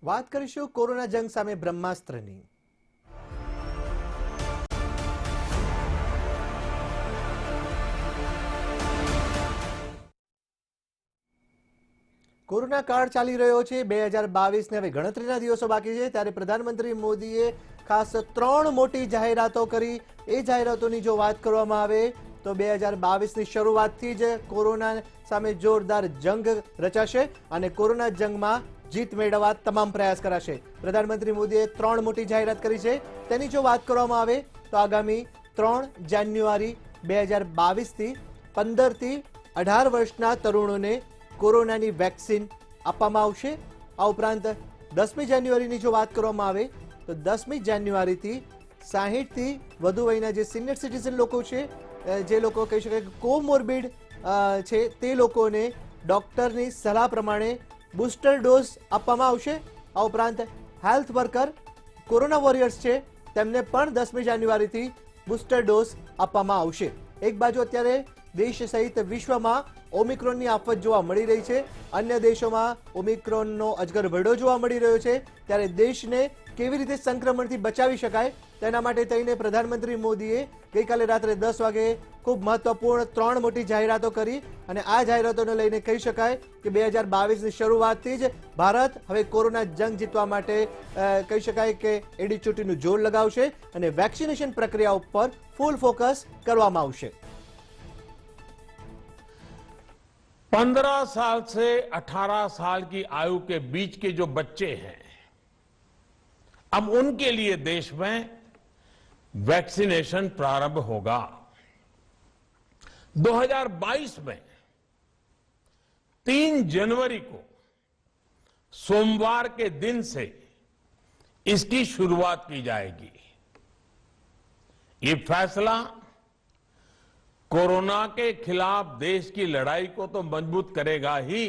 વાત કરીશું કોરોના જંગ સામે બ્રહ્માસ્ત્રની। કોરોના કાળ ચાલી રહ્યો છે। 2022ને હવે ગણતરીના દિવસો બાકી છે, ત્યારે પ્રધાનમંત્રી મોદીએ ખાસ 3 મોટી જાહેરાતો કરી। એ જાહેરાતોની જો વાત કરવામાં આવે તો 2022ની શરૂઆતથી જ કોરોના સામે જોરદાર જંગ રચાશે અને કોરોના જંગમાં જીત મેળવવા તમામ પ્રયાસ કરાશે। પ્રધાનમંત્રી મોદીએ 3 મોટી જાહેરાત કરી છે। તેની જો વાત કરવામાં આવે તો આગામી 3 જાન્યુઆરી 2022થી 15થી 18 વર્ષના તરુણોને કોરોનાની વેક્સિન આપવામાં આવશે। આ ઉપરાંત 10મી જાન્યુઆરીની જો વાત કરવામાં આવે તો 10મી જાન્યુઆરીથી 60થી વધુ વયના જે સિનિયર સિટીઝન લોકો છે, જે લોકો કહી શકાય કે કોમોર્બિડ છે, તે લોકોને ડૉક્ટરની સલાહ પ્રમાણે બૂસ્ટર ડોઝ આપવામાં આવશે। આ ઉપરાંત હેલ્થ વર્કર, કોરોના વોરિયર્સ છે, તેમને પણ 10મી જાન્યુઆરીથી બૂસ્ટર ડોઝ આપવામાં આવશે। એક બાજુ અત્યારે દેશ સહિત વિશ્વમાં ઓમિક્રોનની આફત જોવા મળી રહી છે। અન્ય દેશોમાં ઓમિક્રોનનો અજગરભેડો જોવા મળી રહ્યો છે, ત્યારે દેશને કેવી રીતે સંક્રમણથી બચાવી શકાય તેના માટે થઈને પ્રધાનમંત્રી મોદીએ ગઈકાલે રાત્રે 10 વાગે ખૂબ મહત્વપૂર્ણ 3 મોટી જાહેરાતો કરી અને આ જાહેરાતોને લઈને કહી શકાય કે 2022ની શરૂઆતથી જ ભારત હવે કોરોના જંગ જીતવા માટે કહી શકાય કે એડી ચોટીનું જોર લગાવશે અને વેક્સિનેશન પ્રક્રિયા ઉપર ફૂલ ફોકસ કરવામાં આવશે। 15 साल से 18 साल की आयु के बीच के जो बच्चे हैं, अब उनके लिए देश में वैक्सीनेशन प्रारंभ होगा। 2022 में 3 जनवरी को सोमवार के दिन से इसकी शुरुआत की जाएगी। ये फैसला कोरोना के खिलाफ देश की लड़ाई को तो मजबूत करेगा ही,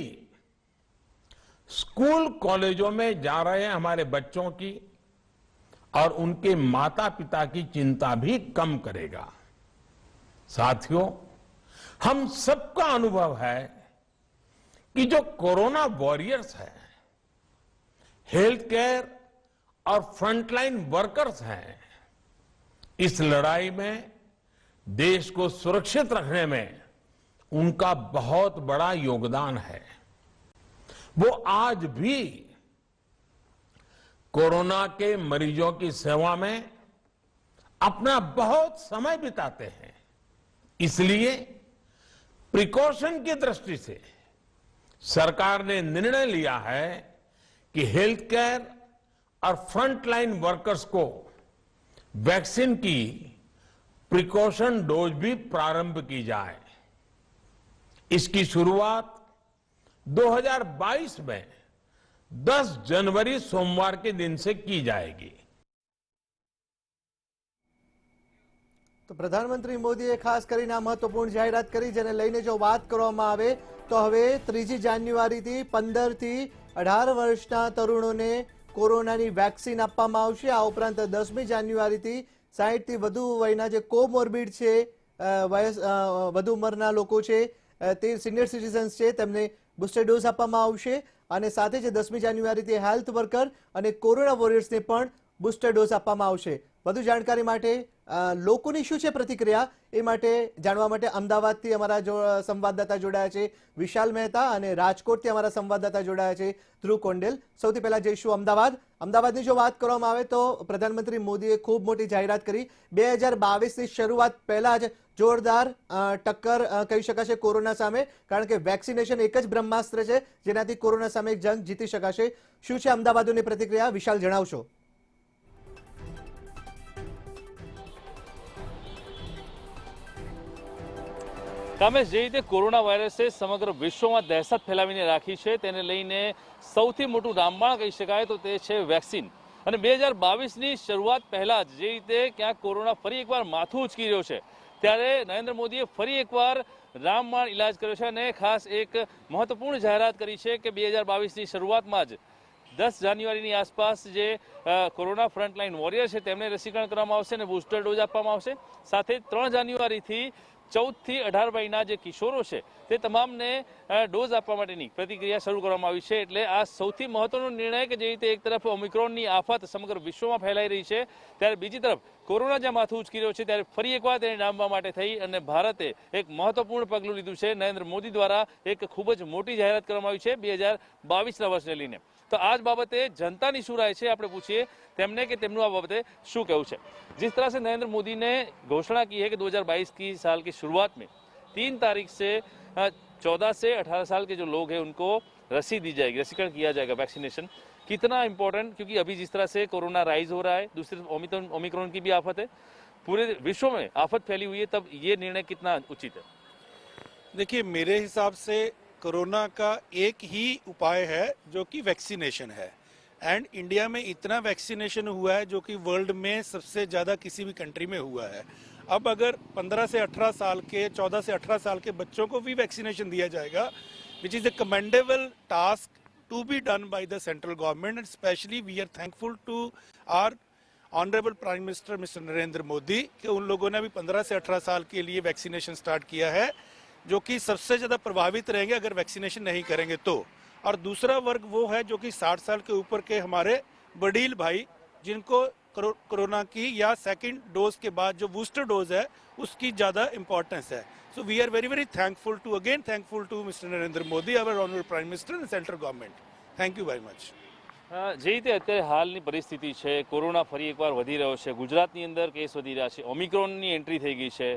स्कूल कॉलेजों में जा रहे हमारे बच्चों की और उनके माता पिता की चिंता भी कम करेगा। साथियों, हम सबका अनुभव है कि जो कोरोना वॉरियर्स हैं, हेल्थ केयर और फ्रंटलाइन वर्कर्स हैं, इस लड़ाई में देश को सुरक्षित रखने में उनका बहुत बड़ा योगदान है। वो आज भी कोरोना के मरीजों की सेवा में अपना बहुत समय बिताते हैं। इसलिए प्रिकॉशन की दृष्टि से सरकार ने निर्णय लिया है कि हेल्थ केयर और फ्रंटलाइन वर्कर्स को वैक्सीन की प्रिकॉशन डोज भी प्रारंभ की जाए। इसकी शुरुआत 2022 में 10 जनवरी सोमवार के दिन से की जाएगी। તો પ્રધાનમંત્રી મોદીએ ખાસ કરીને આ મહત્વપૂર્ણ જાહેરાત કરી, જેને લઈને જો વાત કરવામાં આવે તો હવે 3જી જાન્યુઆરીથી 15થી 18 વર્ષના તરુણોને કોરોનાની વેક્સિન આપવામાં આવશે। આ ઉપરાંત 10મી જાન્યુઆરીથી 60થી વધુ વયના જે કોમોર્બિડ છે, વધુ ઉંમરના લોકો છે, તે સિનિયર સિટીઝન્સ છે, તેમને બૂસ્ટર ડોઝ આપવામાં આવશે અને સાથે જ 10મી જાન્યુઆરીથી હેલ્થ વર્કર અને કોરોના વોરિયર્સને પણ બૂસ્ટર ડોઝ આપવામાં આવશે। વધુ જાણકારી માટે લોકોની શું છે પ્રતિક્રિયા, એ માટે જાણવા માટે અમદાવાદથી અમારા સંવાદદાતા જોડાયા છે વિશાલ મહેતા અને રાજકોટથી અમારા સંવાદદાતા જોડાયા છે ધ્રુવ કોંડેલ। સૌથી પહેલા જઈશું અમદાવાદની જો વાત કરવામાં આવે તો પ્રધાનમંત્રી મોદીએ ખૂબ મોટી જાહેરાત કરી। 2022ની શરૂઆત પહેલા જ જોરદાર ટક્કર કહી શકાશે કોરોના સામે, કારણ કે વેક્સિનેશન એક જ બ્રહ્માસ્ત્ર છે જેનાથી કોરોના સામે જંગ જીતી શકાશે। શું છે અમદાવાદની પ્રતિક્રિયા, વિશાલ જણાવશો? કામેશ, જે રીતે કોરોના વાયરસે સમગ્ર વિશ્વમાં દહેશત ફેલાવીને રાખી છે, તેને લઈને સૌથી મોટું રામબાણ કહી શકાય તો તે છે વેક્સિન। અને 2022ની શરૂઆત પહેલા જ જે રીતે ક્યાંક કોરોના ફરી એકવાર માથું ઉચકી રહ્યો છે, ત્યારે નરેન્દ્ર મોદીએ ફરી એકવાર રામબાણ ઇલાજ કર્યો છે અને ખાસ એક મહત્વપૂર્ણ જાહેરાત કરી છે કે 2022ની શરૂઆતમાં જ 10 જાન્યુઆરીની આસપાસ જે કોરોના ફ્રન્ટલાઇન વોરિયર છે તેમને રસીકરણ કરવામાં આવશે અને બૂસ્ટર ડોઝ આપવામાં આવશે। સાથે 3 જાન્યુઆરીથી 14 થી 18 વયના જે કિશોરો છે તે તમામને ડોઝ આપવા માટેની પ્રતિક્રિયા શરૂ કરવામાં આવી છે. એટલે આ સૌથી મહત્વનો નિર્ણય કે જે રીતે એક તરફ ઓમિક્રોનની આફત સમગ્ર વિશ્વમાં ફેલાઈ રહી છે, ત્યારે બીજી તરફ કોરોના જ્યાં માથું ઉચકી રહ્યો છે, ત્યારે ફરી એકવાર તેને ડામવા માટે થઈ અને ભારતે એક મહત્વપૂર્ણ પગલું લીધું છે. નરેન્દ્ર મોદી દ્વારા એક ખૂબ જ મોટી જાહેરાત કરવામાં આવી છે 2022ના વર્ષને લઈને. તો આ જ બાબતે जनता શું राय है આપણે પૂછીએ તેમને કે તેમનું આ બાબતે શું કહેવું છે. जिस तरह से नरेंद्र मोदी ने घोषणा की है कि 2022 की साल की शुरुआत में 3 तारीख से 14 से 18 साल के जो लोग हैं उनको रसी दी जाएगी, रसीकरण किया जाएगा, वैक्सीनेशन कितना इंपॉर्टेंट, क्योंकि अभी जिस तरह से कोरोना राइज हो रहा है, दूसरी तरफ ओमिक्रॉन की भी आफत है, पूरे विश्व में आफत फैली हुई है, तब ये निर्णय कितना उचित है? देखिए, मेरे हिसाब से कोरोना का एक ही उपाय है जो कि वैक्सीनेशन है। एंड इंडिया में इतना वैक्सीनेशन हुआ है जो कि वर्ल्ड में सबसे ज़्यादा किसी भी कंट्री में हुआ है। अब अगर 15 से 18 साल के 14 से 18 साल के बच्चों को भी वैक्सीनेशन दिया जाएगा, which is a commendable task to be done by the central government, and specially we are thankful to our honourable prime minister mister Narendra Modi कि उन लोगों ने अभी 15 से 18 साल के लिए वैक्सीनेशन स्टार्ट किया है, जो कि सबसे ज़्यादा प्रभावित रहेंगे अगर वैक्सीनेशन नहीं करेंगे तो। और दूसरा वर्ग वो है जो कि 60 साल के ऊपर के हमारे बड़ील भाई, जिनको कोरोना की या सेकंड डोज के बाद जो बूस्टर डोज है उसकी ज़्यादा इंपॉर्टेंस है। So we are very very thankful to mister Narendra Modi, our honourable prime minister and central government. Thank you very much. જે રીતે અત્યારે હાલની પરિસ્થિતિ છે, કોરોના ફરી એકવાર વધી રહ્યો છે, ગુજરાતની અંદર કેસ વધી રહ્યા છે, ઓમિક્રોનની એન્ટ્રી થઈ ગઈ છે,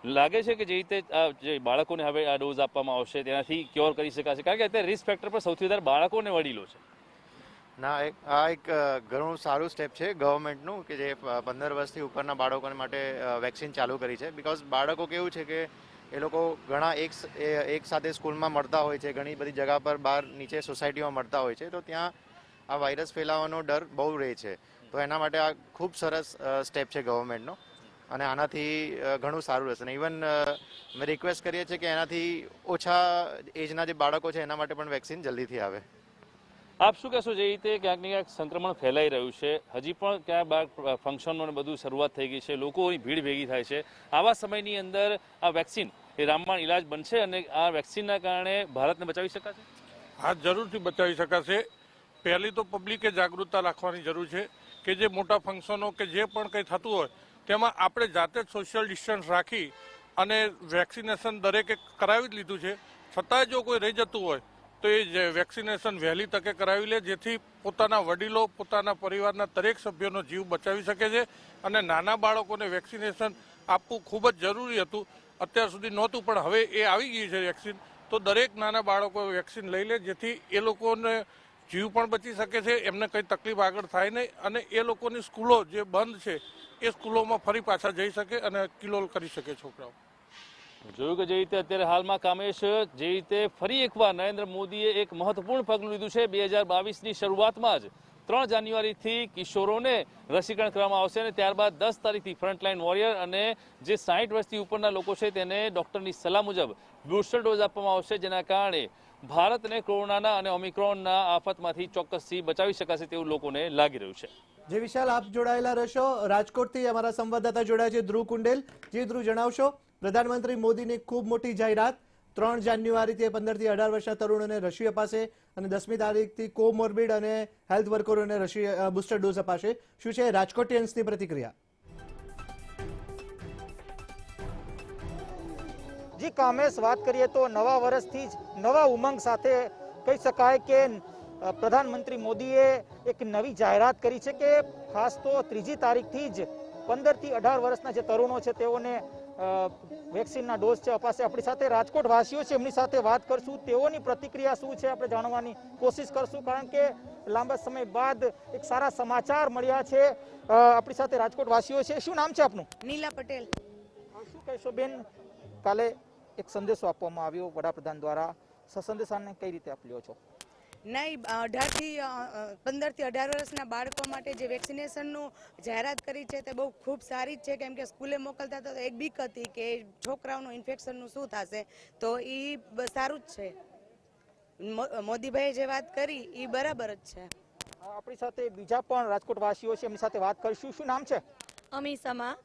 લાગે છે કે જે રીતે જે બાળકોને હવે આ ડોઝ આપવામાં આવશે તેનાથી ક્યોર કરી શકાશે? કારણ કે અત્યારે રિસ્ક ફેક્ટર પર સૌથી વધારે બાળકોને વડીલો છે. ના, આ એક ઘણું સારું સ્ટેપ છે ગવર્મેન્ટનું કે જે 15 વર્ષથી ઉપરના બાળકોને માટે વેક્સિન ચાલુ કરી છે. બિકોઝ બાળકો કેવું છે કે એ લોકો ઘણા એક સાથે સ્કૂલમાં મળતા હોય છે, ઘણી બધી જગા પર બહાર નીચે સોસાયટીમાં મળતા હોય છે, તો ત્યાં આ વાયરસ ફેલાવાનો ડર બહુ રહે છે. તો એના માટે આ ખૂબ સરસ સ્ટેપ છે ગવર્મેન્ટનો, અને આનાથી ઘણું સારું રહેશે. ઇવન અમે રિક્વેસ્ટ કરીએ છીએ કે એનાથી ઓછા એજના જે બાળકો છે એના માટે પણ વેક્સિન જલ્દીથી આવે. આપ શું કહેશો? જે રીતે ક્યાંક ને ક્યાંક સંક્રમણ ફેલાઈ રહ્યું છે, હજી પણ ક્યાંક બાર ફંક્શનો બધું શરૂઆત થઈ ગઈ છે, લોકોની ભીડ ભેગી થાય છે, આવા સમયની અંદર આ વેક્સિન એ રામબાણ ઇલાજ બનશે અને આ વેક્સિનના કારણે ભારતને બચાવી શકાશે? હા, જરૂરથી બચાવી શકાશે. પહેલી તો પબ્લિકે જાગૃતતા રાખવાની જરૂર છે કે જે મોટા ફંક્શનો કે જે પણ કંઈ થતું હોય તેમાં આપણે જાતે જ સોશિયલ ડિસ્ટન્સ રાખી અને વેક્સિનેશન દરેકે કરાવી જ લીધું છે. છતાંય જો કોઈ રહી જતું હોય તો એ વેક્સિનેશન વહેલી તકે કરાવી લે, જેથી પોતાના વડીલો, પોતાના પરિવારના દરેક સભ્યોનો જીવ બચાવી શકે છે. અને નાના બાળકોને વેક્સિનેશન આપવું ખૂબ જ જરૂરી હતું. અત્યાર સુધી નહોતું, પણ હવે એ આવી ગયું છે વેક્સિન, તો દરેક નાના બાળકો વેક્સિન લઈ લે, જેથી એ લોકોને જીવ પણ બચી શકે છે, એમને કંઈ તકલીફ આગળ થાય નહીં, અને એ લોકોની સ્કૂલો જે બંધ છે એ સ્કૂલોમાં ફરી પાછા જઈ શકે અને કિલોલ કરી શકે છોકરાઓ. જોયું કે જે રીતે અત્યારે હાલમાં કામેશ, જે રીતે ફરી એકવાર નરેન્દ્ર મોદીએ એક મહત્વપૂર્ણ પગલું લીધું છે. 2022ની શરૂઆતમાં જ 3 જાન્યુઆરીથી કિશોરોને રસીકરણ કરવામાં આવશે અને ત્યારબાદ 10 તારીખથી ફ્રન્ટલાઇન વોરિયર અને જે 60 વર્ષથી ઉપરના લોકો છે તેને ડોક્ટરની સલાહ મુજબ બૂસ્ટર ડોઝ આપવામાં આવશે, જેના કારણે ભારતને કોરોનાના અને ઓમિક્રોનના આફતમાંથી ચોક્કસથી બચાવી શકાશે તેવું લોકોને લાગી રહ્યું છે. જે વિશાલ, આપ જોડાયેલા રહેશો. રાજકોટથી અમારા સંવાદદાતા જોડાયા છે ધ્રુવ કુંડેલ. જે ધ્રુવ, જણાવશો, પ્રધાનમંત્રી મોદીની ખૂબ મોટી જાહેરાત, 3 જાન્યુઆરીથી 15 થી 18 વર્ષના તરુણોને રસી અપાશે અને 10મી તારીખથી કોમોર્બિડ અને હેલ્થ વર્કરોને રસી બૂસ્ટર ડોઝ અપાશે. શું છે રાજકોટિયન્સની પ્રતિક્રિયા? જી કામેશ, વાત કરીએ તો નવા વર્ષથી જ નવા ઉમંગ સાથે કહી શકાય કે પ્રધાનમંત્રી મોદીએ એક નવી જાહેરાત કરી છે કે ખાસ તો 3જી તારીખથી જ 15 થી 18 વર્ષના જે તરુણો છે તેઓને વેક્સિનના ડોઝ છે અપાશે. આપણી સાથે રાજકોટ વાસીઓ છે, એમની સાથે વાત કરશું, તેઓની પ્રતિક્રિયા શું છે આપણે જાણવાની કોશિશ કરશું, કારણ કે લાંબા સમય બાદ એક સારા સમાચાર મળ્યા છે. આપણી સાથે રાજકોટ વાસીઓ છે. શું નામ છે આપનું? નીલા પટેલ. શું કહેશો બેન, કાલે એક સંદેશો આપવામાં આવ્યો વડાપ્રધાન દ્વારા, સંદેશાને કઈ રીતે આપ લ્યો છો? નહીં, 15 થી 18 વર્ષના બાળકો માટે જે વેક્સિનેશનનું જાહેરાત કરી છે તે બહુ ખૂબ સારી જ છે, કેમ કે સ્કૂલે મોકલતા તો એક બીક હતી કે છોકરાઓનું ઇન્ફેક્શનનું શું થશે, તો એ સારું જ છે. મોદીભાઈએ જે વાત કરી એ બરાબર જ છે. આપણી સાથે બીજા પણ રાજકોટ વાસીઓ છે, એમની સાથે વાત કરીશું. શું નામ છે? અમીષામાં.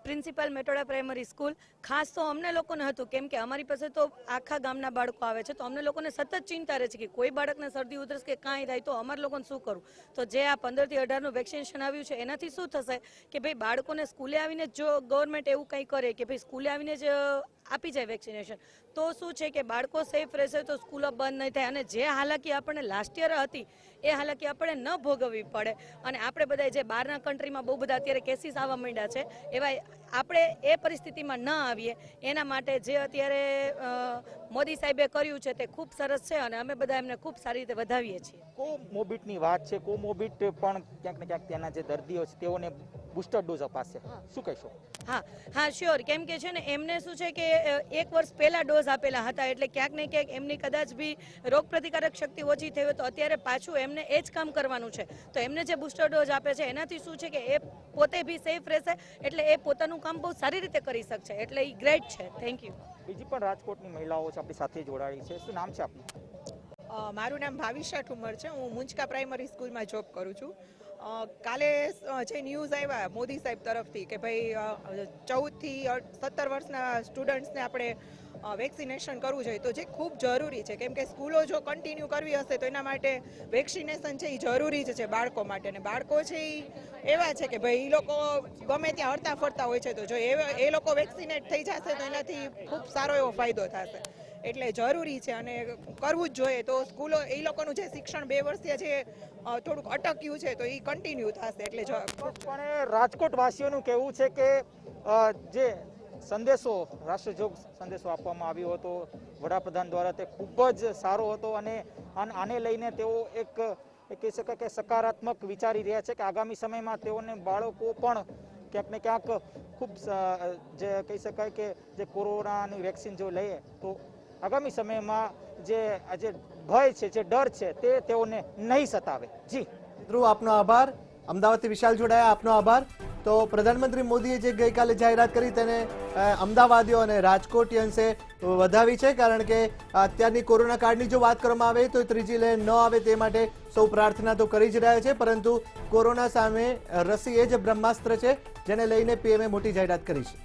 Principal Metoda primary school. ખાસ તો અમને લોકોને હતું કેમ કે અમારી પાસે તો આખા ગામના બાળકો આવે છે, તો અમને લોકોને સતત ચિંતા રહે છે કે કોઈ બાળકને શરદી ઉધરસ કે કાંઈ થાય તો અમારે લોકોને શું કરવું. તો જે આ 15 થી 18નું વેક્સિનેશન આવ્યું છે એનાથી શું થશે કે ભાઈ બાળકોને સ્કૂલે આવીને જો ગવર્મેન્ટ એવું કંઈ કરે કે ભાઈ સ્કૂલે આવીને જ આપી જાય વેક્સિનેશન, તો શું છે કે બાળકો સેફ રહેશે, તો સ્કૂલો બંધ નહીં થાય અને જે હાલાકી આપણને લાસ્ટ યર હતી એ હાલાકી આપણે ન ભોગવવી પડે. અને આપણે બધા જે બહારના કન્ટ્રીમાં બહુ બધા અત્યારે કેસીસ આવવા માંડ્યા છે, એવા આપણે એ પરિસ્થિતિમાં ન આવીએ એના માટે જે અત્યારે મોદી સાહેબે કર્યું છે તે ખૂબ સરસ છે અને અમે બધા એમને ખૂબ સારી રીતે વધાવીએ છીએ. કોમોર્બિડની વાત છે, કોમોર્બિડ પણ ક્યાંક ને ક્યાંક તેના જે દર્દીઓ છે તેઓને બુસ્ટર ડોઝ અપાશે, શું કહેશો? હા શ્યોર, કેમ કે છે ને એમને શું છે કે 1 વર્ષ પહેલા ડોઝ આપેલા હતા, એટલે ક્યાંક ને ક્યાંક એમની કદાચ બી રોગ પ્રતિકારક શક્તિ ઓછી થઈ હોય તો અત્યારે પાછું એમને એ જ કામ કરવાનું છે. તો એમને જે બુસ્ટર ડોઝ આપે છે એનાથી શું છે કે એ પોતે બી સેફ રહેશે, એટલે એ પોતાનું કામ બહુ સારી રીતે કરી શકશે, એટલે એ ગ્રેટ છે. Thank you. બીજી પણ રાજકોટની મહિલાઓ છે આપણી સાથે જોડાઈ છે, શું નામ છે આપનું? મારું નામ ભાવિશા ઠુમર છે. હું મુંજકા પ્રાઇમરી સ્કૂલમાં જોબ કરું છું. કાલે જે ન્યૂઝ આવ્યા મોદી સાહેબ તરફથી કે ભાઈ 14 થી 17 વર્ષના સ્ટુડન્ટ્સને આપણે વેક્સિનેશન કરવું જોઈએ, તો જે ખૂબ જરૂરી છે, કેમ કે સ્કૂલો જો કન્ટિન્યુ કરવી હશે તો એના માટે વેક્સિનેશન છે એ જરૂરી જ છે બાળકો માટે. અને બાળકો છે એ એવા છે કે ભાઈ એ લોકો ગમે ત્યાં હરતા ફરતા હોય છે, તો જો એ લોકો વેક્સિનેટ થઈ જશે તો એનાથી ખૂબ સારો એવો ફાયદો થશે, એટલે જરૂરી છે અને કરવું જ જોઈએ. તો સ્કૂલો એ લોકોનું જે શિક્ષણ 2 વર્ષથી જે થોડુંક અટક્યું છે તો એ કન્ટિન્યુ થશે. એટલે પણ રાજકોટ વાસીઓનું કહેવું છે કે જે સંદેશો રાષ્ટ્રજોગ સંદેશો આપવામાં આવ્યો હતો વડાપ્રધાન દ્વારા તે ખૂબ જ સારો હતો અને આને લઈને તેઓ એક કહી શકાય કે સકારાત્મક વિચારી રહ્યા છે કે આગામી સમયમાં તેઓને બાળકો પણ ક્યાંક ને ક્યાંક ખૂબ જે કહી શકાય કે જે કોરોનાની વેક્સિન જો લઈએ તો આગામી સમયમાં જે આજે ભય છે, જે ડર છે તે તેઓને નહીં સતાવે. જી ધ્રુવ, આપનો આભાર. અમદાવાદથી વિશાલ જોડાયા, આપનો આભાર. તો પ્રધાનમંત્રી મોદીએ જે ગઈકાલે જાહેરાત કરી તેને અમદાવાદીઓ અને રાજકોટિયન્સે વધાવી છે, કારણ કે અત્યારની કોરોના કાળની જો વાત કરવામાં આવે તો ત્રીજી લહેર ન આવે તે માટે સૌ પ્રાર્થના તો કરી જ રહ્યા છે, પરંતુ કોરોના સામે રસી એ જ બ્રહ્માસ્ત્ર છે જેને લઈને પીએમએ મોટી જાહેરાત કરી છે.